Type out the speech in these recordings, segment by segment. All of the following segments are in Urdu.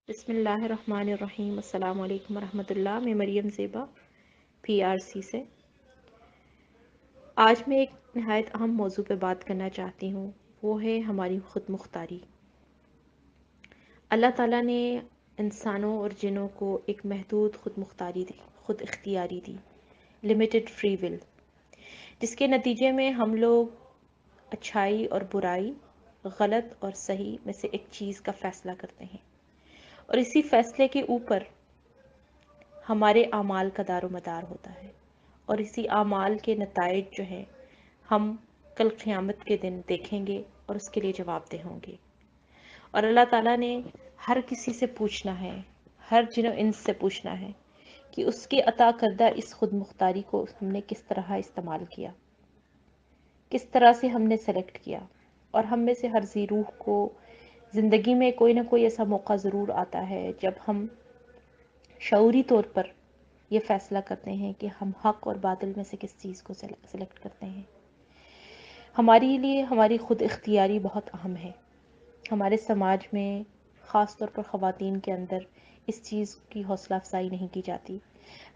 بسم اللہ الرحمن الرحیم۔ السلام علیکم ورحمۃ اللہ۔ میں مریم زیبا PRC سے آج میں ایک نہایت اہم موضوع پہ بات کرنا چاہتی ہوں، وہ ہے ہماری خود مختاری۔ اللہ تعالیٰ نے انسانوں اور جنوں کو ایک محدود خود مختاری دی، خود اختیاری دی، لمیٹڈ فری ول، جس کے نتیجے میں ہم لوگ اچھائی اور برائی، غلط اور صحیح میں سے ایک چیز کا فیصلہ کرتے ہیں، اور اسی فیصلے کے اوپر ہمارے اعمال کا دار و مدار ہوتا ہے، اور اسی اعمال کے نتائج جو ہیں ہم کل قیامت کے دن دیکھیں گے اور اس کے لیے جواب دہ ہوں گے۔ اور اللہ تعالیٰ نے ہر کسی سے پوچھنا ہے، ہر جن و انس سے پوچھنا ہے کہ اس کے عطا کردہ اس خود مختاری کو ہم نے کس طرح استعمال کیا، کس طرح سے ہم نے سلیکٹ کیا۔ اور ہم میں سے ہر ذی روح کو زندگی میں کوئی نہ کوئی ایسا موقع ضرور آتا ہے جب ہم شعوری طور پر یہ فیصلہ کرتے ہیں کہ ہم حق اور باطل میں سے کس چیز کو سلیکٹ کرتے ہیں۔ ہمارے لیے ہماری خود اختیاری بہت اہم ہے۔ ہمارے سماج میں خاص طور پر خواتین کے اندر اس چیز کی حوصلہ افزائی نہیں کی جاتی۔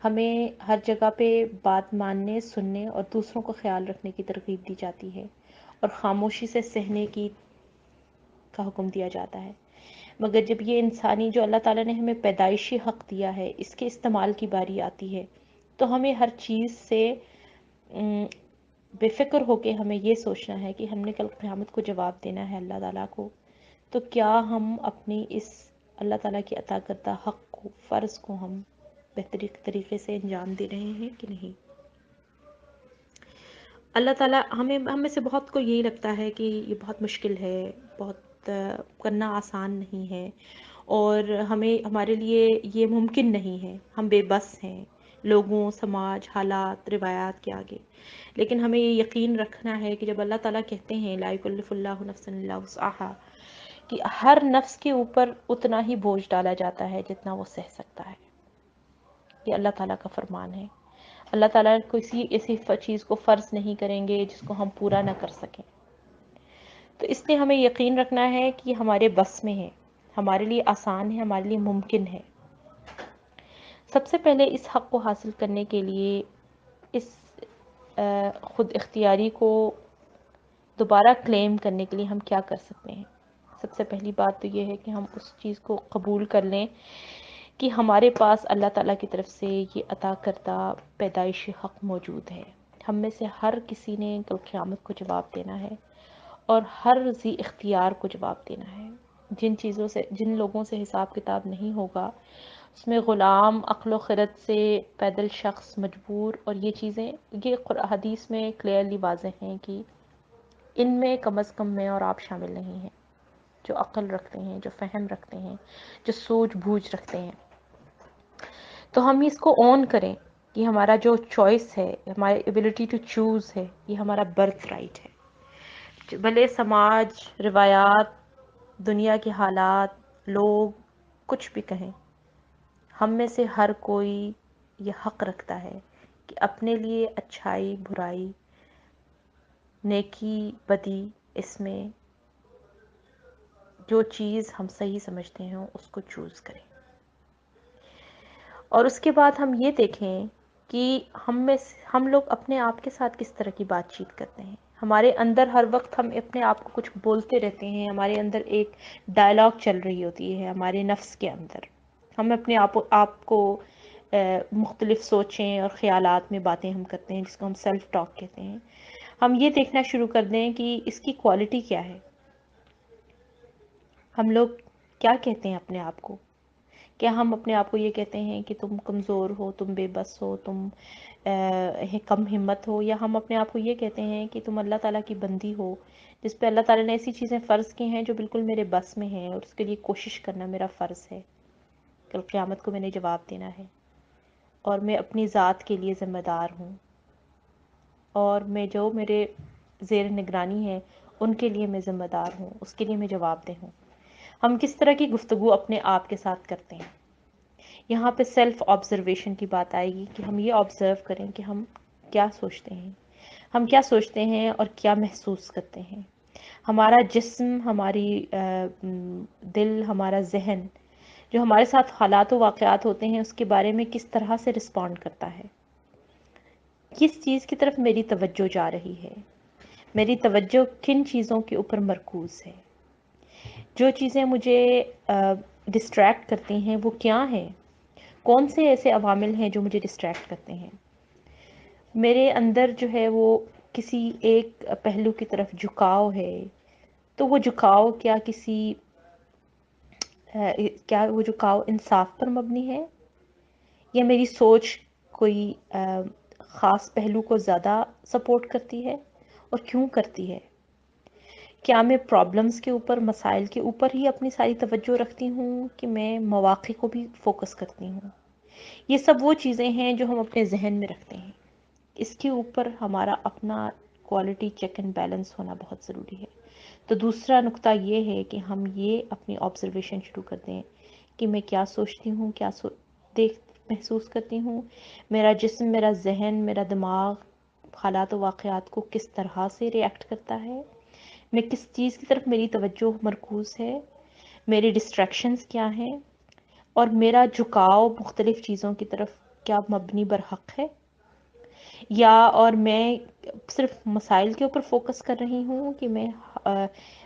ہمیں ہر جگہ پہ بات ماننے، سننے اور دوسروں کو خیال رکھنے کی ترغیب دی جاتی ہے، اور خاموشی سے سہنے کا حکم دیا جاتا ہے۔ مگر جب یہ انسانی جو اللہ تعالیٰ نے ہمیں پیدائشی حق دیا ہے، اس کے استعمال کی باری آتی ہے، تو ہمیں ہر چیز سے بے فکر ہو کے ہمیں یہ سوچنا ہے کہ ہم نے کل قیامت کو جواب دینا ہے اللہ تعالیٰ کو، تو کیا ہم اپنی اس اللہ تعالیٰ کی عطا کردہ حق کو، فرض کو ہم بہترین طریقے سے انجام دے رہے ہیں کہ نہیں۔ اللہ تعالیٰ ہم میں سے بہت کو یہی لگتا ہے کہ یہ بہت مشکل ہے، بہت کرنا آسان نہیں ہے، اور ہمارے لیے یہ ممکن نہیں ہے، ہم بے بس ہیں لوگوں، سماج، حالات، روایات کے آگے۔ لیکن ہمیں یہ یقین رکھنا ہے کہ جب اللہ تعالیٰ کہتے ہیں لا یکلف اللہ نفسا الا وسعہا، کہ ہر نفس کے اوپر اتنا ہی بوجھ ڈالا جاتا ہے جتنا وہ سہ سکتا ہے۔ یہ اللہ تعالیٰ کا فرمان ہے۔ اللہ تعالیٰ کسی ایسی چیز کو فرض نہیں کریں گے جس کو ہم پورا نہ کر سکیں۔ تو اس لیے ہمیں یقین رکھنا ہے کہ یہ ہمارے بس میں ہے، ہمارے لیے آسان ہے، ہمارے لیے ممکن ہے۔ سب سے پہلے اس حق کو حاصل کرنے کے لیے، اس خود اختیاری کو دوبارہ کلیم کرنے کے لیے ہم کیا کر سکتے ہیں؟ سب سے پہلی بات تو یہ ہے کہ ہم اس چیز کو قبول کر لیں کہ ہمارے پاس اللہ تعالیٰ کی طرف سے یہ عطا کردہ پیدائشی حق موجود ہے۔ ہم میں سے ہر کسی نے کل قیامت کو جواب دینا ہے، اور ہر ذی اختیار کو جواب دینا ہے۔ جن لوگوں سے حساب کتاب نہیں ہوگا، اس میں غلام، عقل و خرد سے پیدل شخص، مجبور، اور یہ چیزیں، یہ حدیث میں کلیئرلی واضح ہیں کہ ان میں کم از کم میں اور آپ شامل نہیں ہیں، جو عقل رکھتے ہیں، جو فہم رکھتے ہیں، جو سوچ بوجھ رکھتے ہیں۔ تو ہم اس کو اون کریں کہ ہمارا جو چوائس ہے، ہماری ایبلٹی ٹو چوز ہے، یہ ہمارا برتھ رائٹ ہے۔ بھلے سماج، روایات، دنیا کے حالات، لوگ کچھ بھی کہیں، ہم میں سے ہر کوئی یہ حق رکھتا ہے کہ اپنے لیے اچھائی، برائی، نیکی، بدی، اس میں جو چیز ہم صحیح سمجھتے ہیں اس کو چوز کریں۔ اور اس کے بعد ہم یہ دیکھیں کہ ہم لوگ اپنے آپ کے ساتھ کس طرح کی بات چیت کرتے ہیں۔ ہمارے اندر ہر وقت ہم اپنے آپ کو کچھ بولتے رہتے ہیں، ہمارے اندر ایک ڈائلاگ چل رہی ہوتی ہے ہمارے نفس کے اندر۔ ہم اپنے آپ کو مختلف سوچیں اور خیالات میں باتیں ہم کرتے ہیں، جس کو ہم سیلف ٹاک کہتے ہیں۔ ہم یہ دیکھنا شروع کر دیں کہ اس کی کوالٹی کیا ہے۔ ہم لوگ کیا کہتے ہیں اپنے آپ کو؟ کیا ہم اپنے آپ کو یہ کہتے ہیں کہ تم کمزور ہو، تم بے بس ہو، تم کم ہمت ہو، یا ہم اپنے آپ کو یہ کہتے ہیں کہ تم اللہ تعالیٰ کی بندی ہو، جس پہ اللہ تعالیٰ نے ایسی چیزیں فرض کی ہیں جو بالکل میرے بس میں ہیں، اور اس کے لیے کوشش کرنا میرا فرض ہے، کل قیامت کو میں نے جواب دینا ہے، اور میں اپنی ذات کے لیے ذمہ دار ہوں، اور میں جو میرے زیر نگرانی ہے ان کے لیے میں ذمہ دار ہوں، اس کے لیے میں جواب دہ ہوں۔ ہم کس طرح کی گفتگو اپنے آپ کے ساتھ کرتے ہیں؟ یہاں پہ سیلف آبزرویشن کی بات آئے گی کہ ہم یہ آبزرو کریں کہ ہم کیا سوچتے ہیں، ہم کیا سوچتے ہیں اور کیا محسوس کرتے ہیں۔ ہمارا جسم، ہماری دل، ہمارا ذہن جو ہمارے ساتھ حالات و واقعات ہوتے ہیں اس کے بارے میں کس طرح سے رسپونڈ کرتا ہے، کس چیز کی طرف میری توجہ جا رہی ہے، میری توجہ کن چیزوں کے اوپر مرکوز ہے، جو چیزیں مجھے ڈسٹریکٹ کرتی ہیں وہ کیا ہیں، کون سے ایسے عوامل ہیں جو مجھے ڈسٹریکٹ کرتے ہیں، میرے اندر جو ہے وہ کسی ایک پہلو کی طرف جھکاؤ ہے، تو وہ جھکاؤ کیا وہ جھکاؤ انصاف پر مبنی ہے، یا میری سوچ کوئی خاص پہلو کو زیادہ سپورٹ کرتی ہے، اور کیوں کرتی ہے، کیا میں پرابلمز کے اوپر، مسائل کے اوپر ہی اپنی ساری توجہ رکھتی ہوں کہ میں مواقع کو بھی فوکس کرتی ہوں. یہ سب وہ چیزیں ہیں جو ہم اپنے ذہن میں رکھتے ہیں. اس کے اوپر ہمارا اپنا کوالٹی چیک اینڈ بیلنس ہونا بہت ضروری ہے. تو دوسرا نقطہ یہ ہے کہ ہم یہ اپنی آبزرویشن شروع کر دیں کہ میں کیا سوچتی ہوں، کیا محسوس کرتی ہوں، میرا جسم، میرا ذہن، میرا دماغ حالات و واقعات کو کس طرح سے ریئیکٹ کرتا ہے، میں کس چیز کی طرف میری توجہ مرکوز ہے، میری ڈسٹریکشنز کیا ہیں، اور میرا جھکاؤ مختلف چیزوں کی طرف کیا مبنی برحق ہے، یا اور میں صرف مسائل کے اوپر فوکس کر رہی ہوں کہ میں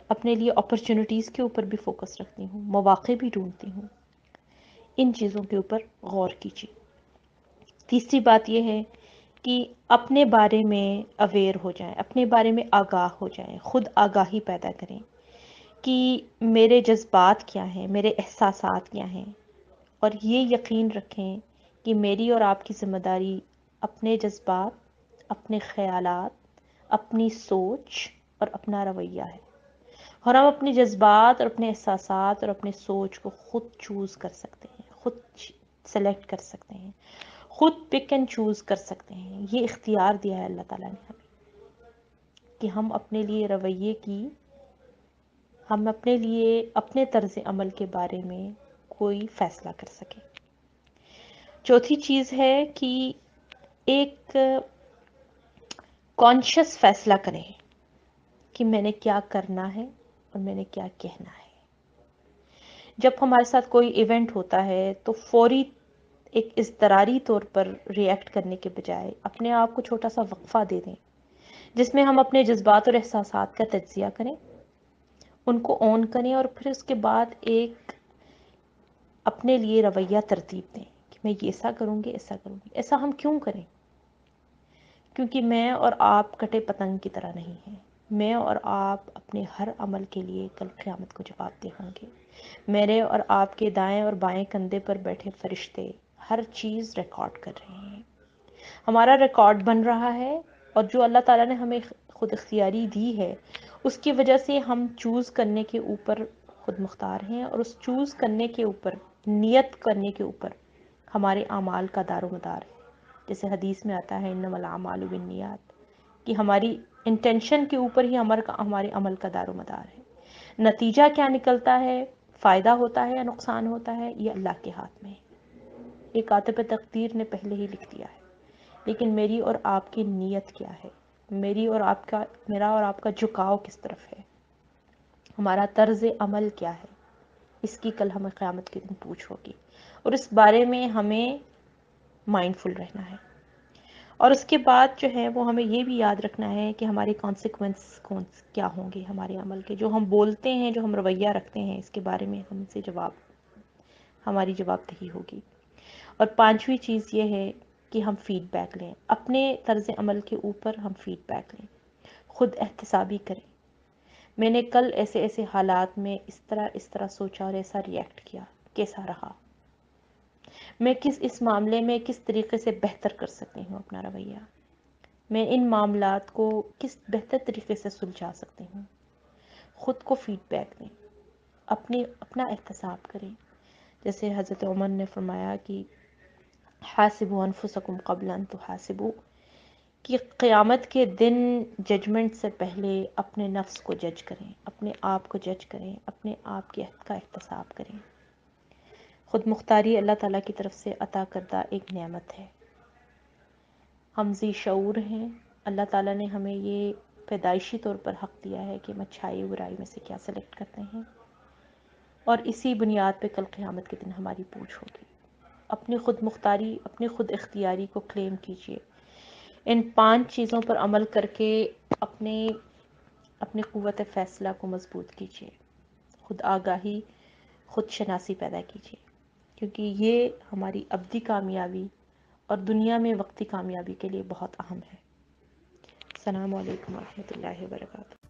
اپنے لیے اپرچونٹیز کے اوپر بھی فوکس رکھتی ہوں، مواقع بھی ڈھونڈتی ہوں. ان چیزوں کے اوپر غور کیجیے. تیسری بات یہ ہے کہ اپنے بارے میں اویئر ہو جائیں، اپنے بارے میں آگاہ ہو جائیں، خود آگاہی پیدا کریں کہ میرے جذبات کیا ہیں، میرے احساسات کیا ہیں، اور یہ یقین رکھیں کہ میری اور آپ کی ذمہ داری اپنے جذبات، اپنے خیالات، اپنی سوچ اور اپنا رویہ ہے. اور ہم اپنے جذبات اور اپنے احساسات اور اپنے سوچ کو خود چوز کر سکتے ہیں، خود سلیکٹ کر سکتے ہیں، خود پک اینڈ چوز کر سکتے ہیں. یہ اختیار دیا ہے اللہ تعالیٰ نے ہمیں کہ ہم اپنے لیے رویے کی، ہم اپنے لیے اپنے طرز عمل کے بارے میں کوئی فیصلہ کر سکیں. چوتھی چیز ہے کہ ایک کانشیس فیصلہ کریں کہ میں نے کیا کرنا ہے اور میں نے کیا کہنا ہے. جب ہمارے ساتھ کوئی ایونٹ ہوتا ہے تو فوری ایک اضطراری طور پر ریئیکٹ کرنے کے بجائے اپنے آپ کو چھوٹا سا وقفہ دے دیں جس میں ہم اپنے جذبات اور احساسات کا تجزیہ کریں، ان کو آن کریں، اور پھر اس کے بعد ایک اپنے لیے رویہ ترتیب دیں کہ میں یہ ایسا کروں گی، ایسا کروں گی. ایسا ہم کیوں کریں؟ کیونکہ میں اور آپ کٹے پتنگ کی طرح نہیں ہیں. میں اور آپ اپنے ہر عمل کے لیے کل قیامت کو جواب دہ ہوں گے. میرے اور آپ کے دائیں اور بائیں کندھے پر بیٹھے فرشتے ہر چیز ریکارڈ کر رہے ہیں. ہمارا ریکارڈ بن رہا ہے، اور جو اللہ تعالیٰ نے ہمیں خود اختیاری دی ہے اس کی وجہ سے ہم چوز کرنے کے اوپر خود مختار ہیں، اور اس چوز کرنے کے اوپر، نیت کرنے کے اوپر ہمارے اعمال کا دار و مدار ہے. جیسے حدیث میں آتا ہے انما الاعمال بالنیات، کہ ہماری انٹینشن کے اوپر ہی ہمارے عمل کا دار و مدار ہے. نتیجہ کیا نکلتا ہے، فائدہ ہوتا ہے یا نقصان ہوتا ہے، یہ اللہ کے ہاتھ میں ہے. ایک کاتب تقدیر نے پہلے ہی لکھ دیا ہے. لیکن میری اور آپ کی نیت کیا ہے، میرا اور آپ کا جھکاؤ کس طرف ہے، ہمارا طرز عمل کیا ہے، اس کی کل ہمیں قیامت کے دن پوچھ ہوگی. اور اس بارے میں ہمیں مائنڈ فل رہنا ہے. اور اس کے بعد جو ہے وہ ہمیں یہ بھی یاد رکھنا ہے کہ ہمارے کانسیکوینس کیا ہوں گے ہمارے عمل کے. جو ہم بولتے ہیں، جو ہم رویہ رکھتے ہیں، اس کے بارے میں ہماری جواب دہی ہوگی. اور پانچویں چیز یہ ہے کہ ہم فیڈ بیک لیں، اپنے طرز عمل کے اوپر ہم فیڈ بیک لیں، خود احتسابی کریں. میں نے کل ایسے ایسے حالات میں اس طرح سوچا اور ایسا ریئیکٹ کیا، کیسا رہا؟ میں اس معاملے میں کس طریقے سے بہتر کر سکتی ہوں اپنا رویہ؟ میں ان معاملات کو کس بہتر طریقے سے سلجھا سکتی ہوں؟ خود کو فیڈ بیک دیں، اپنا احتساب کریں. جیسے حضرت عمر نے فرمایا کہ حاسبوا انفسکم قبل ان تحاسبوا، کہ قیامت کے دن ججمنٹ سے پہلے اپنے نفس کو جج کریں، اپنے آپ کو جج کریں، اپنے آپ کے عہد کا احتساب کریں. خود مختاری اللہ تعالیٰ کی طرف سے عطا کردہ ایک نعمت ہے. ہم ذی شعور ہیں. اللہ تعالیٰ نے ہمیں یہ پیدائشی طور پر حق دیا ہے کہ ہم اچھائی برائی میں سے کیا سلیکٹ کرتے ہیں. اور اسی بنیاد پہ کل قیامت کے دن ہماری پوچھ ہوگی۔ اپنی خود مختاری، اپنی خود اختیاری کو کلیم کیجیے، ان 5 چیزوں پر عمل کر کے اپنی قوت فیصلہ کو مضبوط کیجیے، خود آگاہی، خود شناسی پیدا کیجیے، کیونکہ یہ ہماری ابدی کامیابی اور دنیا میں وقتی کامیابی کے لیے بہت اہم ہے۔ السلام علیکم ورحمۃ اللہ وبرکاتہ۔